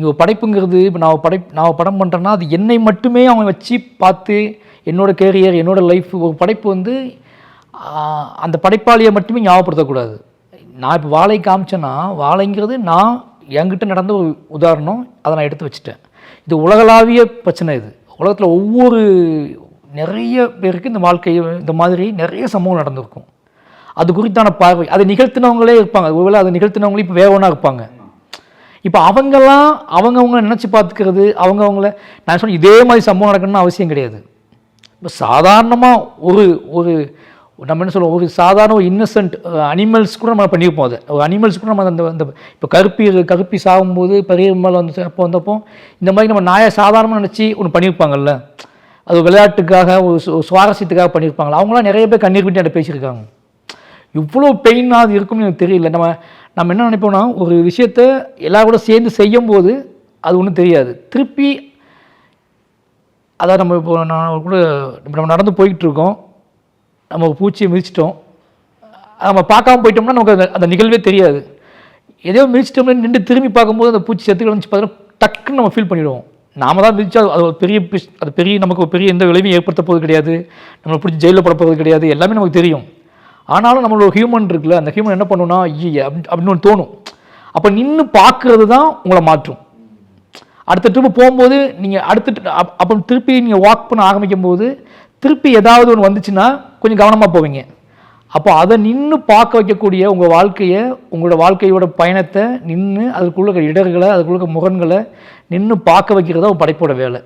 இங்கே படைப்புங்கிறது இப்போ நான் படம் பண்ணுறேன்னா அது என்னை மட்டுமே அவன் வச்சு பார்த்து என்னோடய கேரியர் என்னோடய லைஃப் ஒரு படைப்பு வந்து அந்த படைப்பாளியை மட்டுமே ஞாபகப்படுத்தக்கூடாது. நான் இப்போ வாழை காமிச்சேன்னா வாழைங்கிறது நான் என்கிட்ட நடந்த ஒரு உதாரணம், அதை நான் எடுத்து வச்சுட்டேன். இது உலகளாவிய பிரச்சனை. இது உலகத்தில் ஒவ்வொரு நிறைய பேருக்கு இந்த வாழ்க்கையை இந்த மாதிரி நிறைய சம்பவம் நடந்திருக்கும். அது குறித்தான பார்வை அதை நிகழ்த்தினவங்களே இருப்பாங்க. ஒருவேளை அதை நிகழ்த்தினவங்களே இப்போ வேற ஒன்றா இருப்பாங்க. இப்போ அவங்கெல்லாம் அவங்கவுங்க நினச்சி பார்த்துக்கிறது அவங்கவுங்கள நான் சொன்ன இதே மாதிரி சம்பவம் நடக்கணும்னு அவசியம் கிடையாது. இப்போ சாதாரணமாக ஒரு நம்ம என்ன சொல்லுவோம், ஒரு சாதாரண ஒரு இன்னசென்ட் அனிமல்ஸ் கூட நம்ம பண்ணியிருப்போம். அதை ஒரு அனிமல்ஸ் கூட நம்ம அந்த இப்போ கருப்பி சாகும்போது பெரியம்மாள் வந்தப்போ இந்த மாதிரி நம்ம நாயை சாதாரணமாக நினச்சி ஒன்று பண்ணியிருப்பாங்கல்ல, அது விளையாட்டுக்காக ஒரு சுவாரஸ்யத்துக்காக பண்ணியிருப்பாங்களா, அவங்களாம் நிறைய பேர் கண்ணீர் விட்டு என்கிட்ட பேசியிருக்காங்க. இவ்வளோ பெயினாக அது இருக்கும்னு எனக்கு தெரியல. நம்ம என்ன நினைப்போம்னா ஒரு விஷயத்த எல்லாரும் கூட சேர்ந்து செய்யும்போது அது ஒன்றும் தெரியாது. திருப்பி அதான் நம்ம இப்போ நம்ம நடந்து போய்கிட்டுருக்கோம், நம்ம ஒரு பூச்சியை மிதிச்சிட்டோம், நம்ம பார்க்காம போயிட்டோம்னா நமக்கு அந்த நிகழ்வே தெரியாது. எதையோ மிதிச்சிட்டோம்னா நின்று திரும்பி பார்க்கும்போது அந்த பூச்சி செத்துக்கள் வந்து பார்த்தீங்கன்னா டக்குன்னு நம்ம ஃபீல் பண்ணிவிடுவோம். நாம தான் மிதிச்சா அது ஒரு பெரிய நமக்கு ஒரு பெரிய எந்த விளைவையும் ஏற்படுத்த போகிறது கிடையாது, நம்மளை பிடிச்சி ஜெயிலில் போட போகிறது கிடையாது, எல்லாமே நமக்கு தெரியும். ஆனாலும் நம்மளோட ஹியூமன் இருக்குல்ல, அந்த ஹியூமன் என்ன பண்ணுன்னா அப்படின்னு ஒன்று தோணும். அப்போ நின்று பார்க்குறது தான் உங்களை மாற்றும். அடுத்த ட்ரிப்பு போகும்போது நீங்கள் அப்போ திருப்பி நீங்கள் வாக் பண்ண ஆரம்பிக்கும் போது திருப்பி ஏதாவது ஒன்று வந்துச்சுன்னா கொஞ்சம் கவனமாக போவீங்க. அப்போ அதை நின்று பார்க்க வைக்கக்கூடிய உங்கள் வாழ்க்கையை, உங்களோட வாழ்க்கையோட பயணத்தை நின்று அதுக்குள்ள இடர்களை அதுக்குள்ள முரண்களை நின்று பார்க்க வைக்கிறதா ஒரு படைப்போட வேலை.